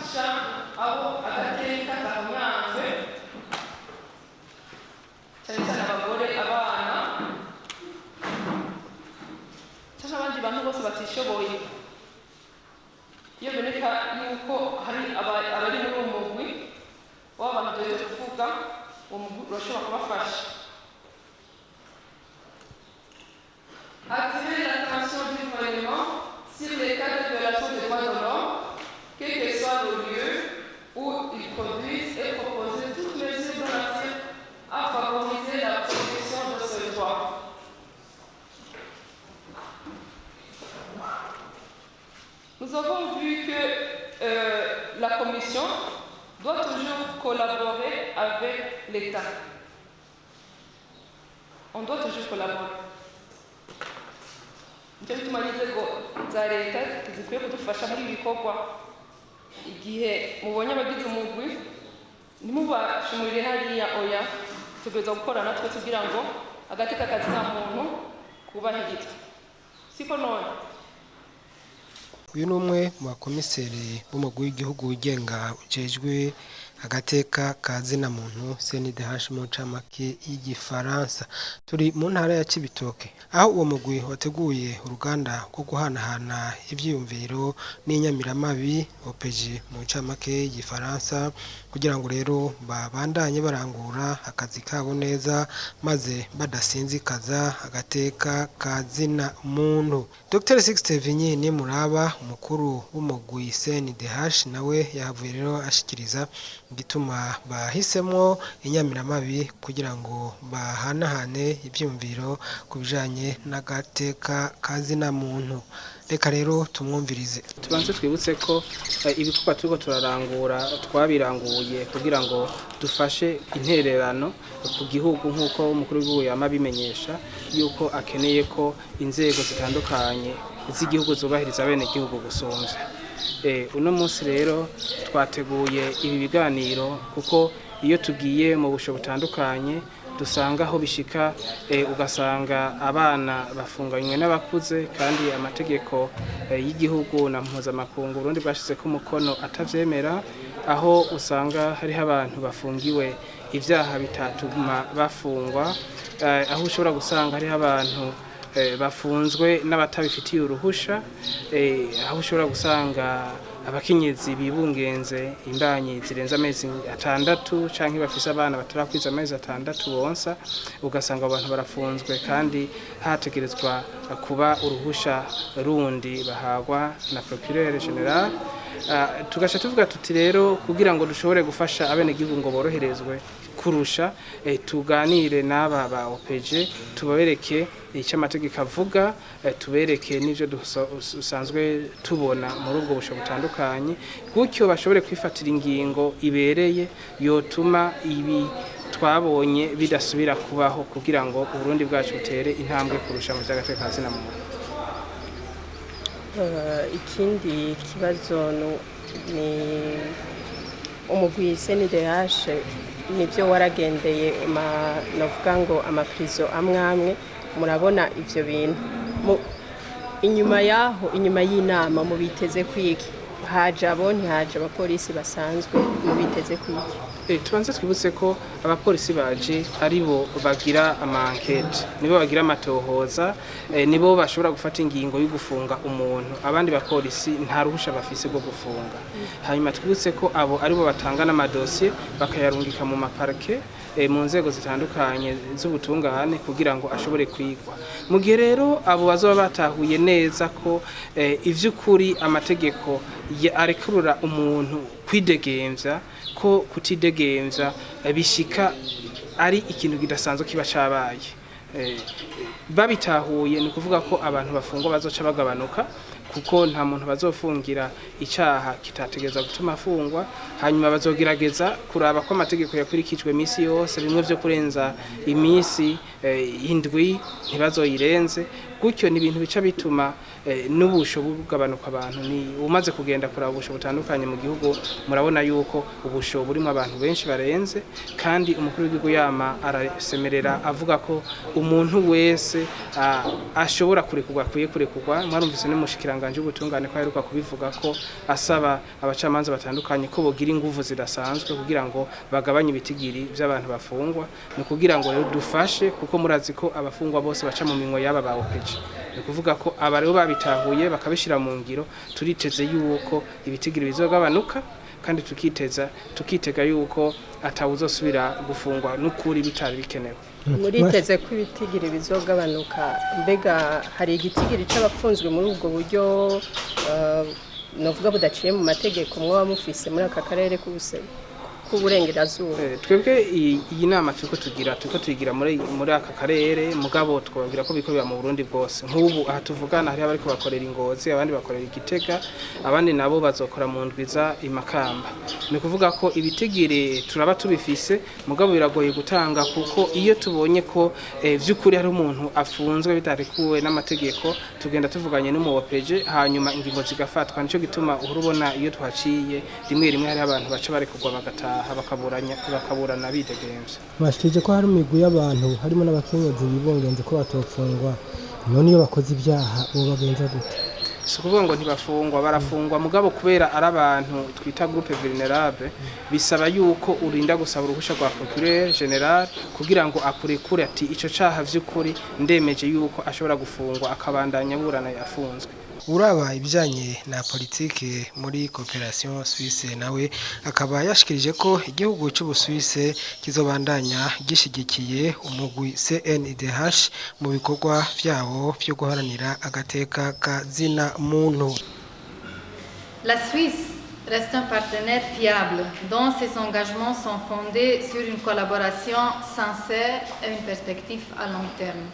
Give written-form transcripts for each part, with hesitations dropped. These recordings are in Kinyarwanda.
gufasha abo agateka kamunyanzwe cyane cyane abagore abana cyangwa abandi bantu bose batishoboye. Iyo biboneka yuko hari abari muri uwo mugwi w'abantu duheje kuvuga, uwo mugwi urashobora kubafasha. Attirer l'attention du gouvernement sur les cas de violation des droits de l'homme, quel que soit le lieu où ils produisent, et proposer toutes mesures relatives à favoriser la protection de ce droit. Nous avons vu que la Commission doit toujours collaborer avec l'État. On doit toujours collaborer. Nicyo bituma inzego za leta zikwiye kudufasha muri ibi bikorwa. Igihe mubonye abagize umugwi ntimubashimurire hariya oya, tugerageza gukora natwe kugira ngo agateka kazina muntu kubahirizwe. Siko none uyu ni umwe mu bakomiseri b'umugwi w'igihugu wigenga ujejwe agateka kazina muntu CNDH mu ncamake y'igifaransa. Turi mu ntara ya Cibitoke aho uwo mugwi wateguye uruganda rwo guhanahana ivyiyumviro n'inyamiramabi OPG mu ncamake y'igifaransa kugira ngo rero babandanye barangura akazi kabo neza maze badasinzikaza agateka kazina muntu. Dr. Sixte Vinyi ni muraba umukuru w'umugwi CNDH nawe yahavuye rero ashikiriza gituma bahisemo inyamiramabi kugira ngo bahanahane ibyumviro kubijanye n'agateka kazina muntu. Reka rero tumwumvirize. Tubanze twibutse ko ibikorwa turiko turarangura twabiranguye kugira ngo dufashe intererano ku gihugu nk'uko umukuru w'igihugu yamabimenyesha yuko akeneye ko inzego zitandukanye z'igihugu zubahiriza bene igihugu gusumvya. Uno munsi rero twateguye ibi biganiro kuko iyo tugiye mu busho butandukanye dusanga aho bishika ugasanga abana bafunganywe n'abakuze kandi amategeko y'igihugu na mpuzamakungu Burundi bwashize ko umukono atavyemera, aho usanga hariho abantu bafungiwe ivyaha bitatuma bafungwa, aho ushobora gusanga hariho abantu bafunzwe n'abatabifitiye uruhusha, aho ushobora gusanga abakenyezi bibungenze imbanyi zirenza amezi 6 canke bafise abana batarakwiza amezi 6 bonsa, ugasanga abantu barafunzwe kandi hategerezwa kuba uruhusha rundi bahagwa na procureur general. Tugasha tuvuga tuti rero kugira ngo dushobore gufasha abene gihugu ngo boroherezwe kurusha tuganire n'aba ba OPG tubabereke icyo amategeko avuga, tubereke n'ivyo dusanzwe tubona muri ubwo busho butandukanye gutyo bashobore kwifatira ingingo ibereye yotuma ibi twabonye bidasubira kubaho kugira ngo Burundi bwacu butere intambwe kurusha mu by'agateka kazina muntu. Ikindi kibazo ni umugwi CNDH nibyo waragendeye navuga ngo amaprizo amwe murabona ivyo bintu inyuma yaho, inyuma y'inama mu biteze kwiki haje abapolisi basanzwe mu biteze kwiki. Tubanze twibutse ko abapolisi baje aribo bagira amankete, nibo bagira amatohoza, nibo bashobora gufata ingingo yo gufunga umuntu, abandi bapolisi nta ruhusha bafise rwo gufunga. Hanyuma twibutse ko abo aribo batanga n'amadosiye bakayarungika mu maparke mu nzego zitandukanye z'ubutungane kugira ngo ashobore kwigwa. Mu gihe rero abo bazoba batahuye neza ko ivy'ukuri amategeko arekurura umuntu kwidegemvya, ko kutidegemvya bishika ari ikintu kidasanzwe kiba cabaye, babitahuye ni kuvuga ko abantu bafungwa bazoca bagabanuka kuko nta muntu bazofungira icyaha kitategeza gutuma afungwa. Hanyuma bazogerageza kuraba ko amategeko yakurikijwe imisi yose, bimwe byo kurenza imisi 7 ntibazoyirenze gutyo ni ibintu bica bituma n'ubusho bugabanuka abantu ni umaze kugenda kuraba ubusho butandukanye mu gihugu murabona yuko ubusho burimo abantu benshi barenze kandi umukuru w'igihugu yama arasemerera avuga ko umuntu wese ashobora kurekurwa akwiye kurekurwa mwarumvise n'umushikiranganje w'ubutungane ko aheruka kubivuga ko asaba abacamanza batandukanye ko bogira inguvu zidasanzwe kugira ngo bagabanye ibitigiri by'abantu bafungwa ni kugira ngo rero dufashe kuko murazi ko abafungwa bose baca mu minwe yaba bawopeje ni kuvuga ko aba rero babitahuye bakabishira mu ngiro turiteze yuko ibitigiri bizogabanuka kandi tukitega yuko atawuzosubira gufungwa n'ukuri bitari bikenewe muriteze ko ibitigiri bizogabanuka mbega hari igitigiri c'abapfunzwe muri ubwo buryo novuga budaciye mu mategeko mwa mufise muri aka karere k'uburengerazuba twebwe iyi nama turiko tuyigira muri aka karere mugabo twabwira ko biko biba mu Burundi bwose nk'ubu aha tuvugana hari abariko bakorera Ingozi abandi bakorera Igitega abandi nabo bazokora mu ndwiza imakamba ni kuvuga ko ibitigiri turaba tubifise mugabo biragoye gutanga kuko iyo tubonye ko vy'ukuri hari umuntu afunzwe bitarekuwe n'amategeko tugenda tuvuganye n'umuwopeje hanyuma ingingo zigafatwa nico gituma urubona iyo twaciye rimwe hari abantu baca barekurwa bagataha bakaburana bidegemvye bashikije ko hari imigwi y'abantu harimo n'abakenyezi bibongenze ko batofungwa none iyo bakoze ibyaha bo bagenza gute si ukuvuga ngo ntibafungwa barafungwa mugabo kubera ari abantu twita groupe vulnerable bisaba yuko urinda gusaba uruhusha rwa procureur general kugira ngo akurekure ati ico caha vy'ukuri ndemeje yuko ashobora gufungwa akabandanya burana yafunzwe uraba ibijanye na politike muri Coopération Suisse nawe akaba yashikirije ko igihugu cy'Ubusuisse kizobandanya gishigikiye umugwi CNIDH mu bikorwa vyawo byo guharanira agateka ka zina muntu. La Suisse reste un partenaire fiable dont ses engagements sont fondés sur une collaboration sincère et une perspective à long terme.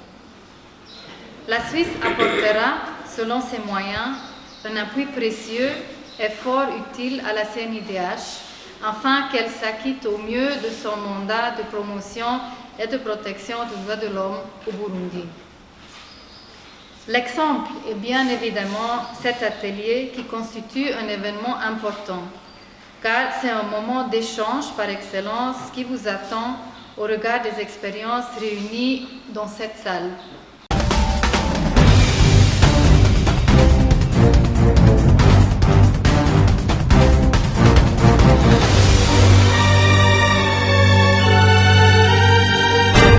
La Suisse apportera, selon ses moyens, un appui précieux et fort utile à la CNIDH afin qu'elle s'acquitte au mieux de son mandat de promotion et de protection des droits de l'homme au Burundi. L'exemple est bien évidemment cet atelier qui constitue un événement important, car c'est un moment d'échange par excellence qui vous attend au regard des expériences réunies dans cette salle.